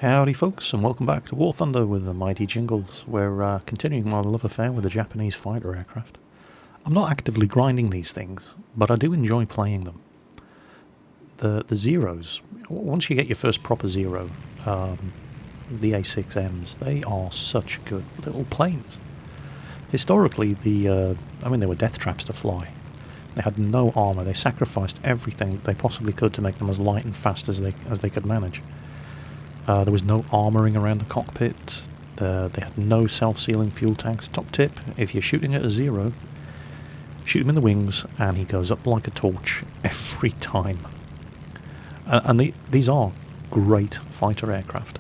Howdy folks, and welcome back to War Thunder with the mighty Jingles. We're continuing my love affair with the Japanese fighter aircraft. I'm not actively grinding these things, but I do enjoy playing them. The Zeros, once you get your first proper Zero, the A6Ms, they are such good little planes. Historically, they were death traps to fly. They had no armour, they sacrificed everything they possibly could to make them as light and fast as they could manage. There was no armouring around the cockpit, they had no self-sealing fuel tanks. Top tip, if you're shooting at a Zero, shoot him in the wings and he goes up like a torch every time. These are great fighter aircraft,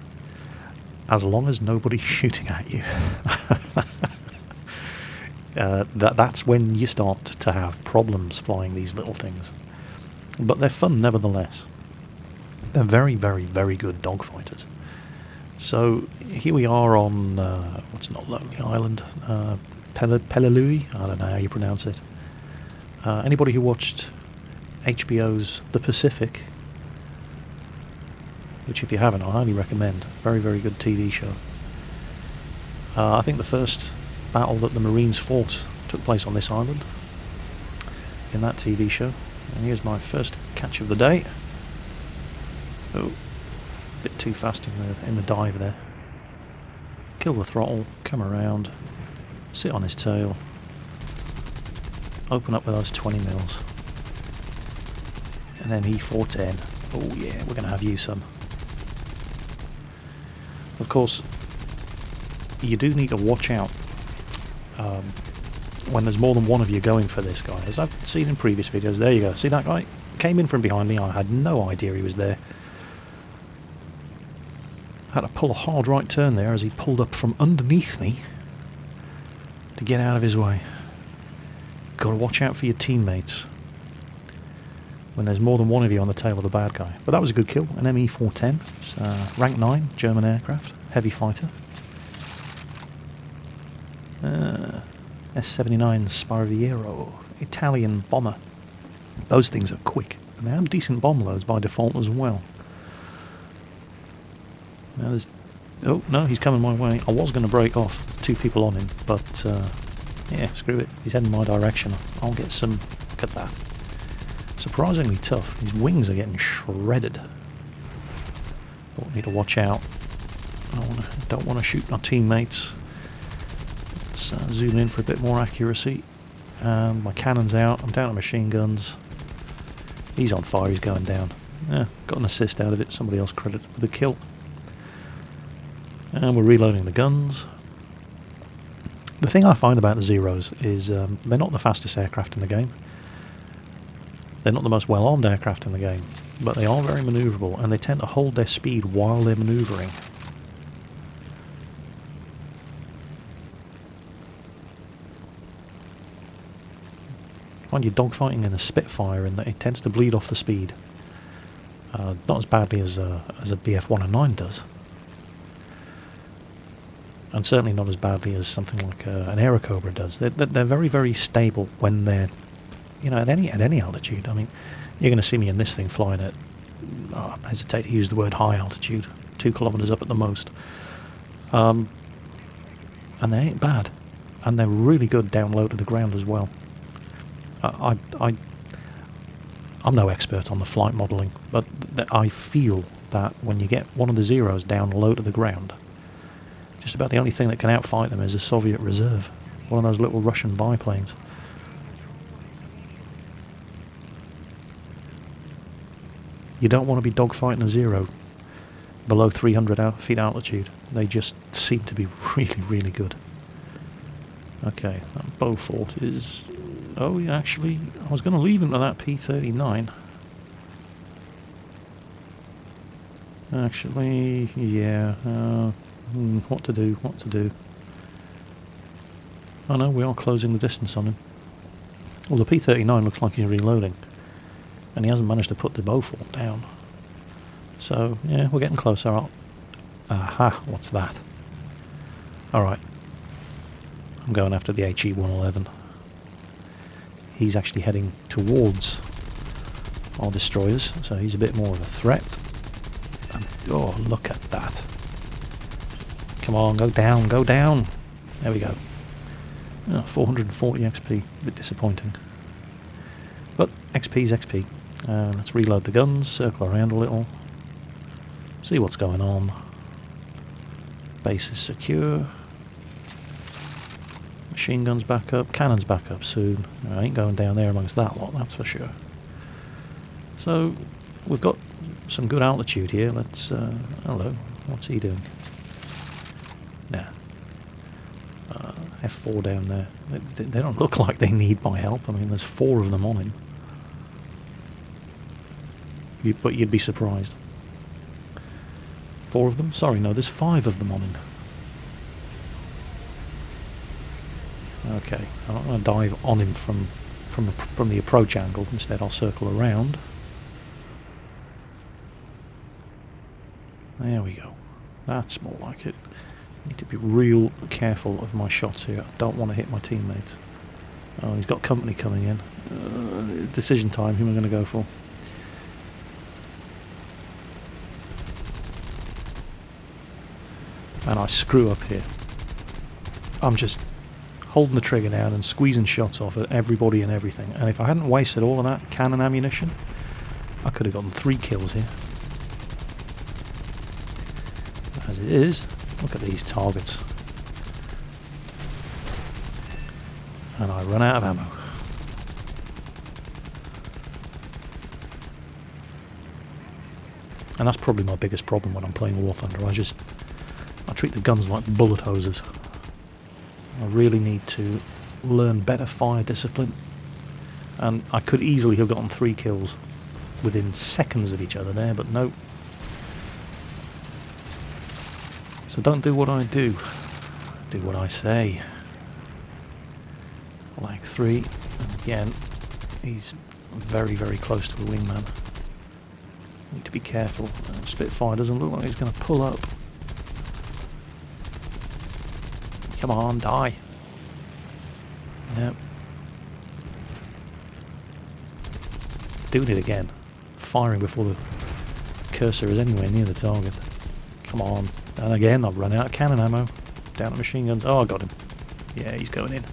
as long as nobody's shooting at you. That's when you start to have problems flying these little things. But they're fun nevertheless. They're very, very, very good dogfighters. So here we are on, what's not Lonely Island? Peleliu? I don't know how you pronounce it. Anybody who watched HBO's The Pacific, which if you haven't, I highly recommend. Very, very good TV show. I think the first battle that the Marines fought took place on this island in that TV show. And here's my first catch of the day. Oh, a bit too fast in the dive there. Kill the throttle, come around, sit on his tail, open up with those 20 mils, and then E410. Oh yeah, we're going to have you some. Of course, you do need to watch out when there's more than one of you going for this guy. As I've seen in previous videos, there you go, see that guy? Came in from behind me, I had no idea he was there. Had to pull a hard right turn there as he pulled up from underneath me to get out of his way. Got to watch out for your teammates when there's more than one of you on the tail of the bad guy. But that was a good kill, an ME410, it's, rank 9, German aircraft, heavy fighter. S-79 Zero, Italian bomber. Those things are quick, and they have decent bomb loads by default as well. Now there's... Oh, no, he's coming my way. I was going to break off, 2 people on him, but yeah, screw it. He's heading my direction. I'll get some... Look at that. Surprisingly tough. His wings are getting shredded. But need to watch out. Don't want to shoot my teammates. Let's zoom in for a bit more accuracy. My cannon's out. I'm down to machine guns. He's on fire. He's going down. Yeah, got an assist out of it. Somebody else credited with a kill. And we're reloading the guns. The thing I find about the Zeros is they're not the fastest aircraft in the game. They're not the most well-armed aircraft in the game, but they are very manoeuvrable, and they tend to hold their speed while they're manoeuvring. Find you dogfighting in a Spitfire, and it tends to bleed off the speed. Not as badly as a BF-109 does. And certainly not as badly as something like an Aerocobra does. They're very, very stable when they're, you know, at any altitude. I mean, you're going to see me in this thing flying at, I hesitate to use the word high altitude, 2 kilometers up at the most. And they ain't bad, and they're really good down low to the ground as well. I'm no expert on the flight modelling, but I feel that when you get one of the Zeros down low to the ground, just about the only thing that can outfight them is a Soviet reserve, one of those little Russian biplanes. You don't want to be dogfighting a Zero below 300 feet altitude. They just seem to be really, really good. Okay, that Beaufort is... Oh, yeah, actually, I was going to leave him to that P-39. Actually, yeah... what to do? Oh no, we are closing the distance on him. Well, the P-39 looks like he's reloading, and he hasn't managed to put the Beaufort down. So, yeah, we're getting closer. Aha, what's that? Alright. I'm going after the HE-111. He's actually heading towards our destroyers, so he's a bit more of a threat. And, oh, look at that. Come on, go down, go down. There we go. Oh, 440 XP, a bit disappointing. But XP's XP. Let's reload the guns, circle around a little. See what's going on. Base is secure. Machine guns back up, cannons back up soon. I ain't going down there amongst that lot, that's for sure. So, we've got some good altitude here. Let's, hello, what's he doing? Nah. F4 down there. They don't look like they need my help. I mean, there's 4 of them on him. But you'd be surprised. 4 of them? Sorry, no, there's 5 of them on him. Okay, I'm not going to dive on him from the approach angle. Instead, I'll circle around. There we go. That's more like it. I need to be real careful of my shots here. I don't want to hit my teammates. Oh, he's got company coming in. Decision time. Who am I going to go for? And I screw up here. I'm just holding the trigger down and squeezing shots off at everybody and everything. And if I hadn't wasted all of that cannon ammunition, I could have gotten 3 kills here. As it is, look at these targets. And I run out of ammo. And that's probably my biggest problem when I'm playing War Thunder. I treat the guns like bullet hoses. I really need to learn better fire discipline. And I could easily have gotten 3 kills within seconds of each other there, but no. So don't do what I do. Do what I say. Lag 3. And again, he's very, very close to a wingman. Need to be careful. Spitfire doesn't look like he's going to pull up. Come on, die. Yep. Doing it again. Firing before the cursor is anywhere near the target. Come on. And again, I've run out of cannon ammo. Down at machine guns. Oh, I got him. Yeah, he's going in.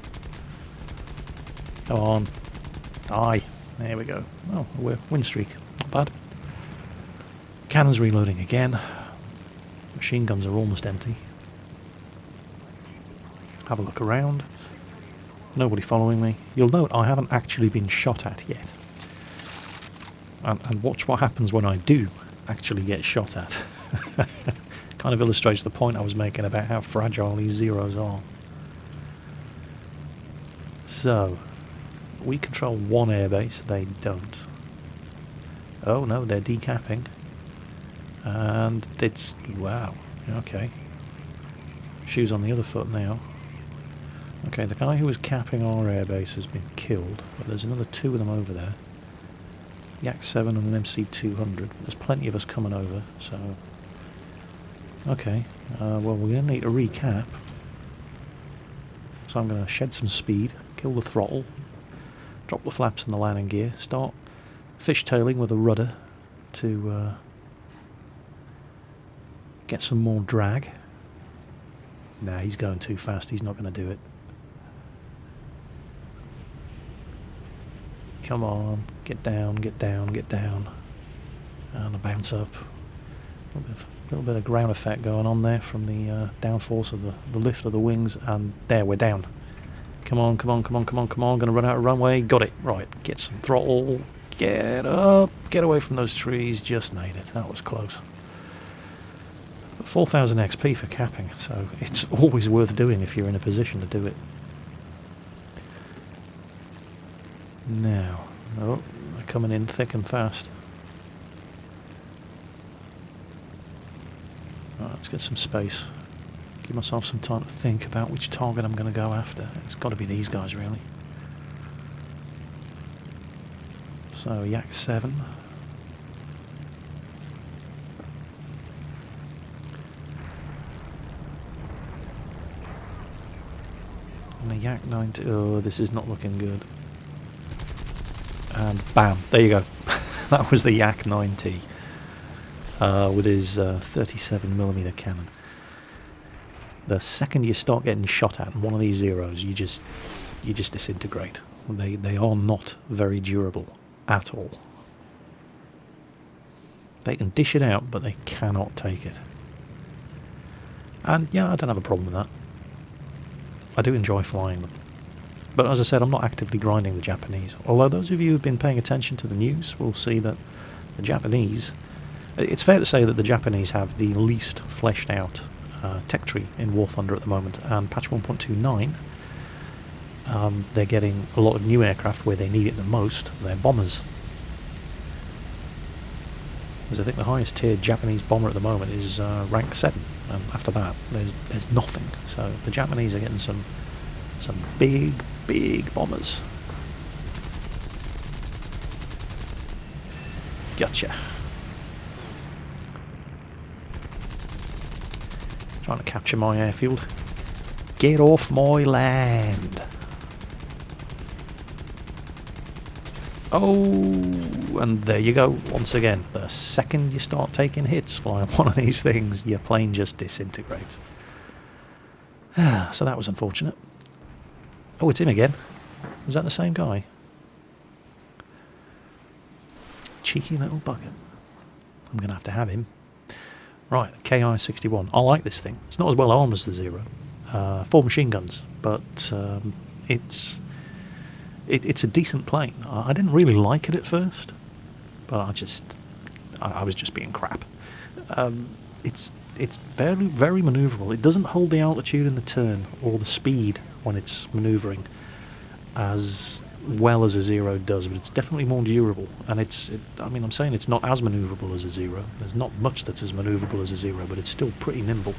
Come on. Die. There we go. Oh, we're win streak. Not bad. Cannons reloading again. Machine guns are almost empty. Have a look around. Nobody following me. You'll note I haven't actually been shot at yet. And watch what happens when I do actually get shot at. Kind of illustrates the point I was making about how fragile these Zeros are. So, we control one airbase, they don't. Oh no, they're decapping. And it's... wow, okay. Shoes on the other foot now. Okay, the guy who was capping our airbase has been killed, but there's another 2 of them over there. Yak 7 and an MC200. There's plenty of us coming over, so... okay, well we're going to need a recap. So I'm going to shed some speed, kill the throttle, drop the flaps and the landing gear, start fishtailing with a rudder to get some more drag. Nah, he's going too fast, he's not going to do it. Come on, get down, get down, get down. And a bounce up. A little bit of ground effect going on there from the downforce of the lift of the wings, and there, we're down. Come on, come on, come on, come on, come on, gonna run out of runway, got it, right, get some throttle, get up, get away from those trees, just made it, that was close. 4,000 XP for capping, so it's always worth doing if you're in a position to do it. Now, oh, they're coming in thick and fast. Right, let's get some space. Give myself some time to think about which target I'm going to go after. It's got to be these guys, really. So, Yak 7. And a Yak 90. Oh, this is not looking good. And bam, there you go. That was the Yak 90 with his 37mm cannon. The second you start getting shot at in one of these Zeros, you just disintegrate. They are not very durable at all. They can dish it out, but they cannot take it. And yeah, I don't have a problem with that. I do enjoy flying them. But as I said, I'm not actively grinding the Japanese. Although those of you who've been paying attention to the news will see that the Japanese... It's fair to say that the Japanese have the least fleshed out tech tree in War Thunder at the moment, and patch 1.29, they're getting a lot of new aircraft where they need it the most. They're bombers. Because I think the highest tiered Japanese bomber at the moment is rank 7, and after that there's nothing. So the Japanese are getting some big bombers. Gotcha. Trying to capture my airfield. Get off my land. Oh, and there you go. Once again, the second you start taking hits flying one of these things, your plane just disintegrates. So that was unfortunate. Oh, it's him again. Was that the same guy? Cheeky little bugger. I'm going to have him. Right, KI-61. I like this thing. It's not as well armed as the Zero. 4 machine guns, but it's a decent plane. I didn't really like it at first, but I was just being crap. It's very, very manoeuvrable. It doesn't hold the altitude in the turn or the speed when it's manoeuvring as well as a Zero does, but it's definitely more durable. And I'm saying it's not as manoeuvrable as a Zero. There's not much that's as manoeuvrable as a Zero, but it's still pretty nimble.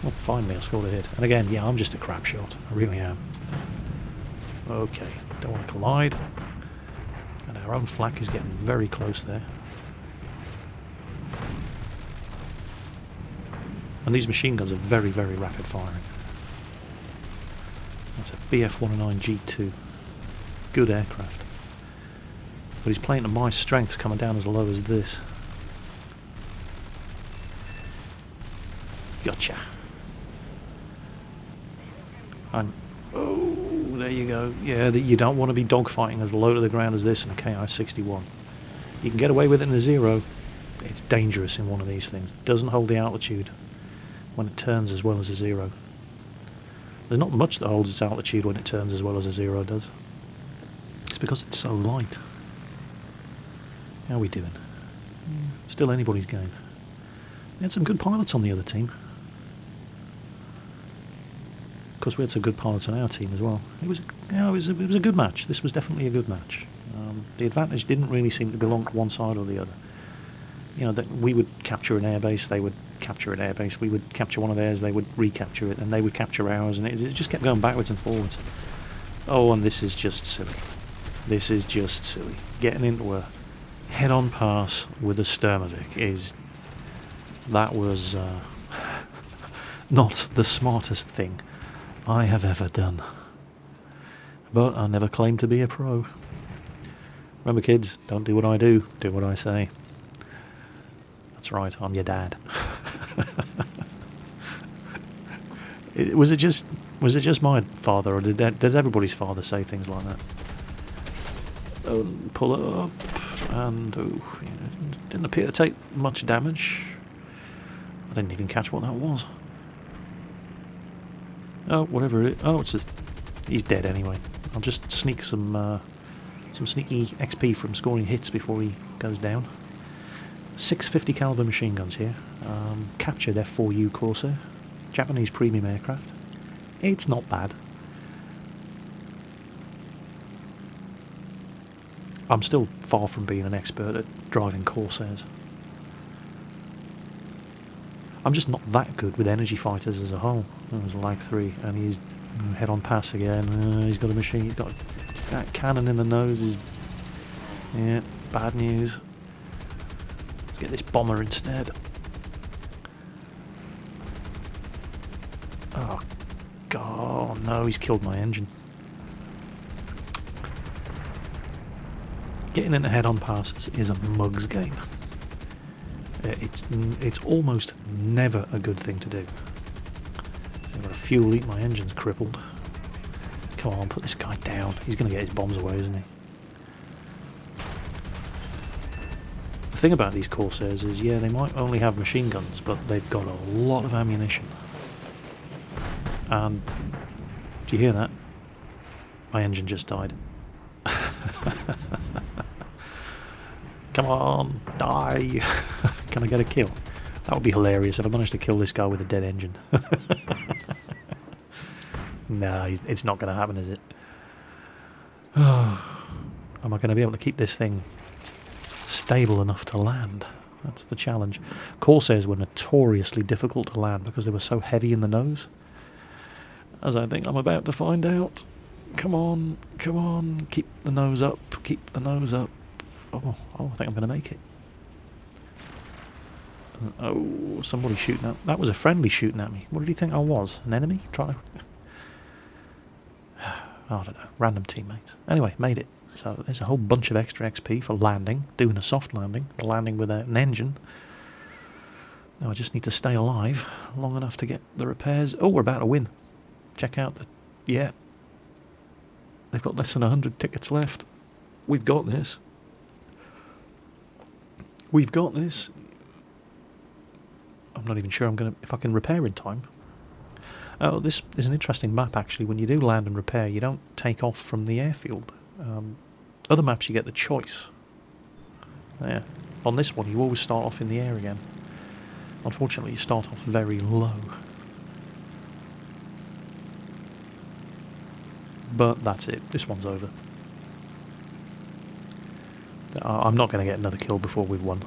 Oh, finally I scored a hit. And again, yeah, I'm just a crap shot. I really am. Okay, don't want to collide. And our own flak is getting very close there. And these machine guns are very, very rapid firing. That's a BF-109G2. Good aircraft. But he's playing to my strengths, coming down as low as this. Gotcha. Oh, there you go. Yeah, you don't want to be dogfighting as low to the ground as this in a KI-61. You can get away with it in a Zero. It's dangerous in one of these things. It doesn't hold the altitude when it turns as well as a Zero. There's not much that holds its altitude when it turns as well as a Zero does. It's because it's so light. How are we doing? Still anybody's game. We had some good pilots on the other team. Of course, we had some good pilots on our team as well. It was a good match. This was definitely a good match. The advantage didn't really seem to belong to one side or the other. You know, that we would capture an airbase, they would capture an airbase, we would capture one of theirs, they would recapture it, and they would capture ours, and it just kept going backwards and forwards. Oh, and this is just silly. This is just silly. Getting into a head-on pass with a Sturmovik that was not the smartest thing I have ever done. But I never claimed to be a pro. Remember, kids, don't do what I do what I say. That's right, I'm your dad. Was it just my father, or did everybody's father say things like that? Pull it up, and didn't appear to take much damage. I didn't even catch what that was. Oh, whatever it is. Oh, he's dead anyway. I'll just sneak some sneaky XP from scoring hits before he goes down. 650 caliber machine guns here. Captured F4U Corsair. Japanese premium aircraft. It's not bad. I'm still far from being an expert at driving Corsairs. I'm just not that good with energy fighters as a whole. That was lag 3, and he's head on pass again. He's got a machine. He's got that cannon in the nose. Yeah, bad news. Let's get this bomber instead. Oh God! No, he's killed my engine. Getting into head-on passes is a mug's game. It's almost never a good thing to do. I've got a fuel leak, my engine's crippled. Come on, put this guy down. He's going to get his bombs away, isn't he? The thing about these Corsairs is, yeah, they might only have machine guns, but they've got a lot of ammunition. And do you hear that? My engine just died. Come on, die! Can I get a kill? That would be hilarious if I managed to kill this guy with a dead engine. No, it's not going to happen, is it? Am I going to be able to keep this thing stable enough to land? That's the challenge. Corsairs were notoriously difficult to land because they were so heavy in the nose. As I think I'm about to find out. Come on, come on, keep the nose up, keep the nose up. Oh, I think I'm going to make it. Oh, somebody's shooting at... That was a friendly shooting at me. What did he think I was? An enemy? Trying to... I don't know. Random teammates. Anyway, made it. So there's a whole bunch of extra XP for landing, doing a soft landing, landing with an engine. Now I just need to stay alive long enough to get the repairs. Oh, we're about to win. Check out the... Yeah. They've got less than 100 tickets left. We've got this. We've got this. I'm not even sure if I can repair in time. Oh, this is an interesting map actually. When you do land and repair, you don't take off from the airfield. Other maps you get the choice. Yeah. On this one you always start off in the air again. Unfortunately you start off very low. But that's it. This one's over. I'm not going to get another kill before we've won.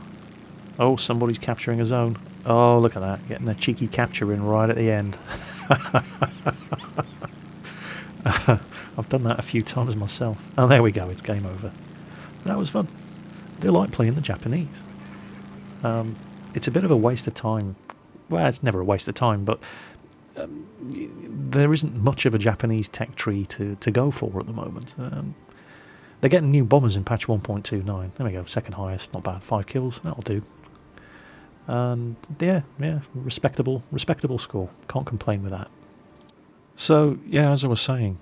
Oh, somebody's capturing a zone. Oh, look at that. Getting a cheeky capture in right at the end. I've done that a few times myself. Oh, there we go. It's game over. That was fun. I do like playing the Japanese. It's a bit of a waste of time. Well, it's never a waste of time, but there isn't much of a Japanese tech tree to go for at the moment. They're getting new bombers in patch 1.29. There we go, second highest, not bad. 5 kills, that'll do. And yeah, respectable score. Can't complain with that. So yeah, as I was saying,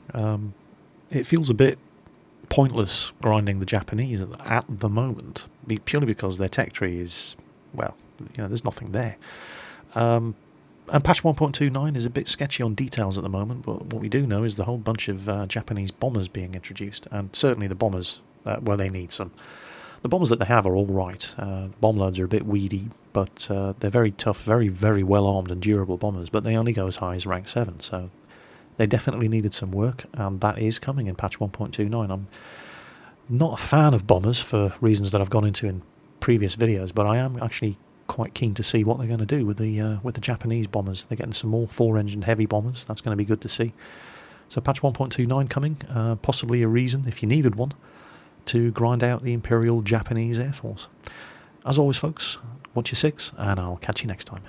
it feels a bit pointless grinding the Japanese at the moment, purely because their tech tree is, well, there's nothing there. And patch 1.29 is a bit sketchy on details at the moment, but what we do know is the whole bunch of Japanese bombers being introduced, and certainly the bombers, well, they need some. The bombers that they have are all right. Bomb loads are a bit weedy, but they're very tough, very, very well-armed and durable bombers, but they only go as high as rank 7, so they definitely needed some work, and that is coming in patch 1.29. I'm not a fan of bombers for reasons that I've gone into in previous videos, but I am actually quite keen to see what they're going to do with the Japanese bombers. They're getting some more 4-engine heavy bombers. That's going to be good to see. So patch 1.29 coming, possibly a reason, if you needed one, to grind out the Imperial Japanese Air Force. As always, folks, watch your 6, and I'll catch you next time.